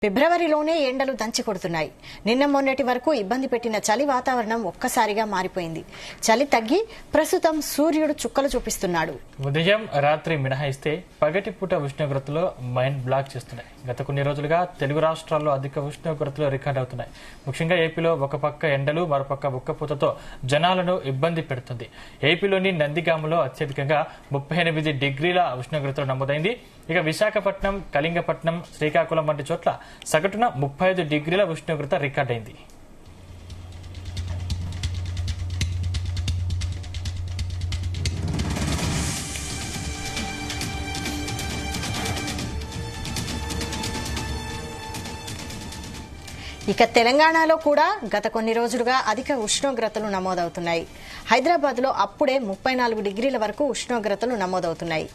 ఫిబ్రవరిలోనే ఎండలు దంచి కొడుతున్నాయి. నిన్న మొన్నటి వరకు ఇబ్బంది పెట్టిన చలి వాతావరణం ఒక్కసారిగా మారిపోయింది. చలి తగ్గి ప్రస్తుతం సూర్యుడు చుక్కలు చూపిస్తున్నాడు. ఉదయం రాత్రి మినహాయిస్తే పగటిపూట ఉష్ణోగ్రతలు మైండ్ బ్లాక్ చేస్తున్నాయి. గత కొన్ని రోజులుగా తెలుగు రాష్ట్రాల్లో అధిక ఉష్ణోగ్రతలు రికార్డ్ అవుతున్నాయి. ముఖ్యంగా ఏపీలో ఒక పక్క ఎండలు మరోపక్క ఉక్కపోతతో జనాలను ఇబ్బంది పెడుతుంది. ఏపీలోని నందిగామలో అత్యధికంగా 38 డిగ్రీల ఉష్ణోగ్రతలు నమోదైంది. ఇక విశాఖపట్నం, కళింగపట్నం, శ్రీకాకుళం వంటి చోట్ల సగటున 35 డిగ్రీల ఉష్ణోగ్రత రికార్డైంది. ఇక తెలంగాణలో కూడా గత కొన్ని రోజులుగా అధిక ఉష్ణోగ్రతలు నమోదవుతున్నాయి. హైదరాబాద్లో అప్పుడే 34 డిగ్రీల వరకు ఉష్ణోగ్రతలు నమోదవుతున్నాయి.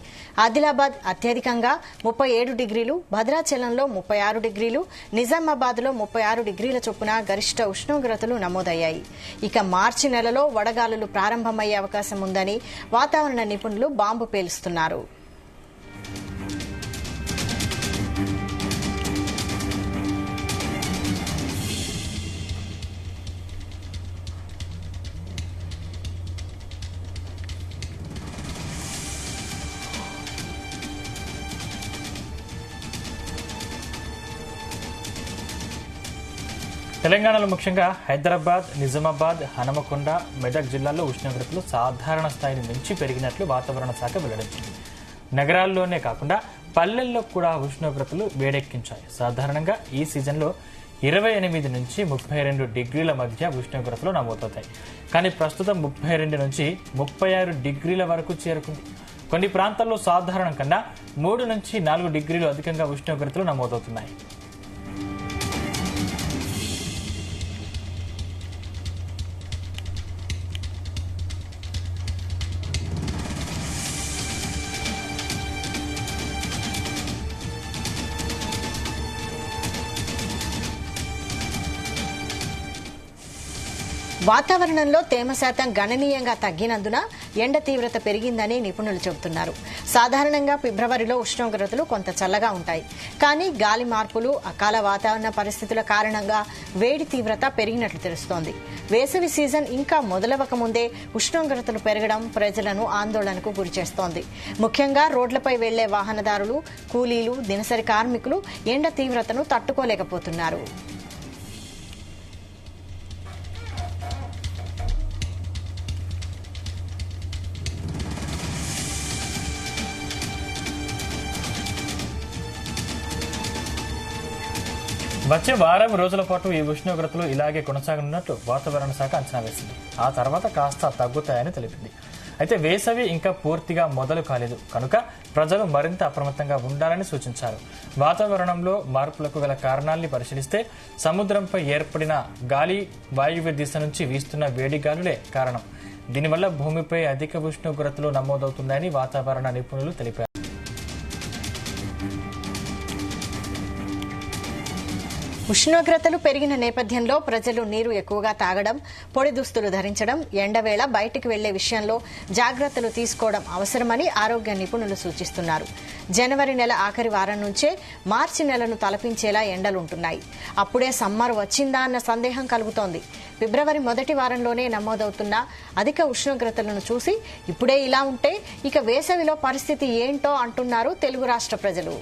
ఆదిలాబాద్ అత్యధికంగా 37 డిగ్రీలు, భద్రాచలంలో 36 డిగ్రీలు, నిజామాబాద్లో 36 డిగ్రీల చొప్పున గరిష్ట ఉష్ణోగ్రతలు నమోదయ్యాయి. ఇక మార్చి నెలలో వడగాలులు ప్రారంభమయ్యే అవకాశం ఉందని వాతావరణ నిపుణులు బాంబు పేలుస్తున్నారు. తెలంగాణలో ముఖ్యంగా హైదరాబాద్, నిజామాబాద్, హనుమకొండ, మెదక్ జిల్లాల్లో ఉష్ణోగ్రతలు సాధారణ స్థాయిని మించి పెరిగినట్లు వాతావరణ శాఖ వెల్లడించింది. నగరాల్లోనే కాకుండా పల్లెల్లో కూడా ఉష్ణోగ్రతలు వేడెక్కించాయి. సాధారణంగా ఈ సీజన్లో 28 నుంచి 32 డిగ్రీల మధ్య ఉష్ణోగ్రతలు నమోదవుతాయి. కానీ ప్రస్తుతం 32 నుంచి 36 డిగ్రీల వరకు చేరుకుంది. కొన్ని ప్రాంతాల్లో సాధారణం కన్నా 3 నుంచి 4 డిగ్రీలు అధికంగా ఉష్ణోగ్రతలు నమోదవుతున్నాయి. వాతావరణంలో తేమ శాతం గణనీయంగా తగ్గినందున ఎండ తీవ్రత పెరిగిందని నిపుణులు చెబుతున్నారు. సాధారణంగా ఫిబ్రవరిలో ఉష్ణోగ్రతలు కొంత చల్లగా ఉంటాయి. కానీ గాలి మార్పులు, అకాల వాతావరణ పరిస్థితుల కారణంగా వేడి తీవ్రత పెరిగినట్లు తెలుస్తోంది. వేసవి సీజన్ ఇంకా మొదలవక ముందే ఉష్ణోగ్రతలు పెరగడం ప్రజలను ఆందోళనకు గురిచేస్తోంది. ముఖ్యంగా రోడ్లపై వెళ్లే వాహనదారులు, కూలీలు, దినసరి కార్మికులు ఎండ తీవ్రతను తట్టుకోలేకపోతున్నారు. వచ్చే వారం రోజుల పాటు ఈ ఉష్ణోగ్రతలు ఇలాగే కొనసాగనున్నట్లు వాతావరణ శాఖ అంచనా వేసింది. ఆ తర్వాత కాస్త తగ్గుతాయని తెలిపింది. అయితే వేసవి ఇంకా పూర్తిగా మొదలు కాలేదు కనుక ప్రజలు మరింత అప్రమత్తంగా ఉండాలని సూచించారు. వాతావరణంలో మార్పులకు గల కారణాల్ని పరిశీలిస్తే సముద్రంపై ఏర్పడిన గాలి వాయువ్య దిశ నుంచి వీస్తున్న వేడి గాలులే కారణం. దీనివల్ల భూమిపై అధిక ఉష్ణోగ్రతలు నమోదవుతున్నాయని వాతావరణ నిపుణులు తెలిపారు. ఉష్ణోగ్రతలు పెరిగిన నేపథ్యంలో ప్రజలు నీరు ఎక్కువగా తాగడం, పొడి దుస్తులు ధరించడం, ఎండవేళ బయటికి వెళ్లే విషయంలో జాగ్రత్తలు తీసుకోవడం అవసరమని ఆరోగ్య నిపుణులు సూచిస్తున్నారు. జనవరి నెల ఆఖరి వారం నుంచే మార్చి నెలను తలపించేలా ఎండలుంటున్నాయి. అప్పుడే సమ్మర్ వచ్చిందా అన్న సందేహం కలుగుతోంది. ఫిబ్రవరి మొదటి వారంలోనే నమోదవుతున్న అధిక ఉష్ణోగ్రతలను చూసి ఇప్పుడే ఇలా ఉంటే ఇక వేసవిలో పరిస్థితి ఏంటో అంటున్నారు తెలుగు రాష్ట్ర ప్రజలు.